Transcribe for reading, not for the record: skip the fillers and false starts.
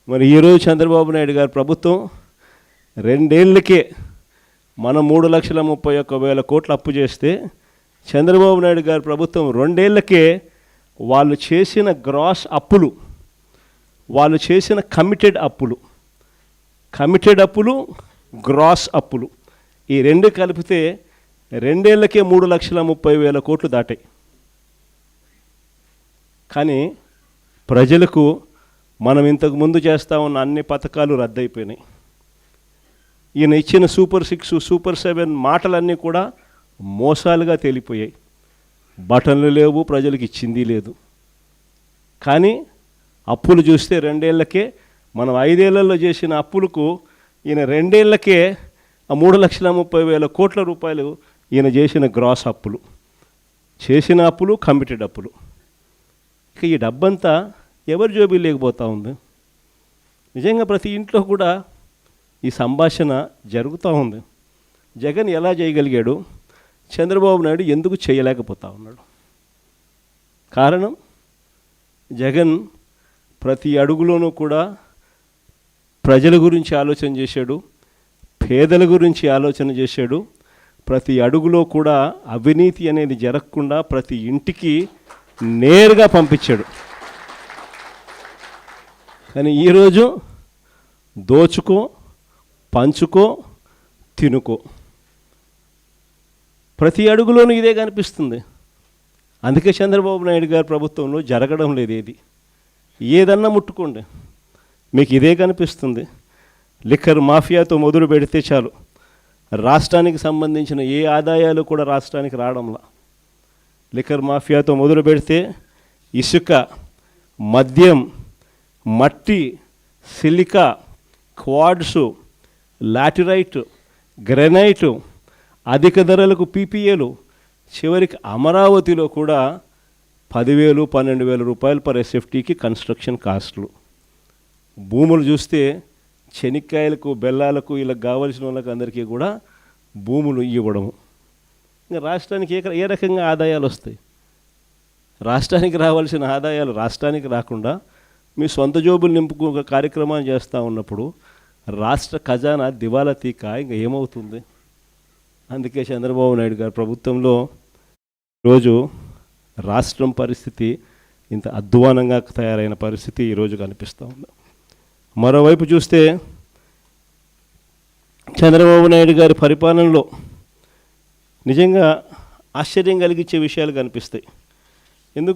మరి ఈరోజు చంద్రబాబు నాయుడు గారి ప్రభుత్వం 2 ఏళ్ళకే మనం 3,31,000 కోట్లు అప్పు చేస్తే చంద్రబాబు నాయుడు గారి ప్రభుత్వం 2 ఏళ్ళకే వాళ్ళు చేసిన గ్రాస్ అప్పులు, వాళ్ళు చేసిన కమిటెడ్ అప్పులు గ్రాస్ అప్పులు ఈ 2 కలిపితే 2 ఏళ్ళకే 3,30,000 కోట్లు దాటాయి. కానీ ప్రజలకు మనం ఇంతకు ముందు చేస్తూ ఉన్న అన్ని పథకాలు రద్దయిపోయినాయి. ఈయన ఇచ్చిన సూపర్ 6, సూపర్ 7 మాటలన్నీ కూడా మోసాలుగా తేలిపోయాయి. బటన్లు లేవు, ప్రజలకు ఇచ్చింది లేదు. కానీ అప్పులు చూస్తే 2 ఏళ్ళకే మనం 5 ఏళ్లలో చేసిన అప్పులకు ఈయన 2 ఏళ్ళకే 3,30,000 కోట్ల రూపాయలు ఈయన చేసిన గ్రాస్ అప్పులు, చేసిన అప్పులు, కమిటెడ్ అప్పులు. ఇక ఈ డబ్బంతా ఎవరి జోబీ లేకపోతూ ఉంది. నిజంగా ప్రతి ఇంట్లో కూడా ఈ సంభాషణ జరుగుతూ ఉంది. జగన్ ఎలా చేయగలిగాడు, చంద్రబాబు నాయుడు ఎందుకు చేయలేకపోతా ఉన్నాడు? కారణం, జగన్ ప్రతి అడుగులోనూ కూడా ప్రజల గురించి ఆలోచన చేశాడు, పేదల గురించి ఆలోచన చేశాడు. ప్రతి అడుగులో కూడా అవినీతి అనేది జరగకుండా ప్రతి ఇంటికి నేరుగా పంపించాడు. కానీ ఈరోజు దోచుకో, పంచుకో, తినుకో, ప్రతి అడుగులోనూ ఇదే కనిపిస్తుంది. అందుకే చంద్రబాబు నాయుడు గారి ప్రభుత్వంలో జరగడం లేదు. ఏదన్నా ముట్టుకోండి మీకు ఇదే కనిపిస్తుంది. లిక్కర్ మాఫియాతో మొదలు పెడితే చాలు, రాష్ట్రానికి సంబంధించిన ఏ ఆదాయాలు కూడా రాష్ట్రానికి రావడంలా. లిక్కర్ మాఫియాతో మొదలు పెడితే ఇసుక, మద్యం, మట్టి, సిలికా, క్వాడ్సు, లాటిరైట్, గ్రెనైటు, అధిక ధరలకు పీపీఏలు, చివరికి అమరావతిలో కూడా 10,000, 12,000 రూపాయలు పర్ ఎస్ఎఫ్టీకి కన్స్ట్రక్షన్ కాస్ట్లు. భూములు చూస్తే శనిక్కాయలకు, బెల్లాలకు, ఇలా కావలసిన వాళ్ళకి అందరికీ కూడా భూములు ఇవ్వడము. ఇంకా రాష్ట్రానికి ఏ రకంగా ఆదాయాలు వస్తాయి? రాష్ట్రానికి రావాల్సిన ఆదాయాలు రాష్ట్రానికి రాకుండా మీ సొంత జోబులు నింపుకు ఒక కార్యక్రమాన్ని చేస్తూ ఉన్నప్పుడు రాష్ట్ర ఖజానా దివాలా తీక ఇంకా ఏమవుతుంది? అందుకే చంద్రబాబు నాయుడు గారి ప్రభుత్వంలో ఈరోజు రాష్ట్రం పరిస్థితి ఇంత అధ్వానంగా తయారైన పరిస్థితి ఈరోజు కనిపిస్తూ ఉంది. మరోవైపు చూస్తే చంద్రబాబు నాయుడు గారి పరిపాలనలో నిజంగా ఆశ్చర్యం కలిగించే విషయాలు కనిపిస్తాయి.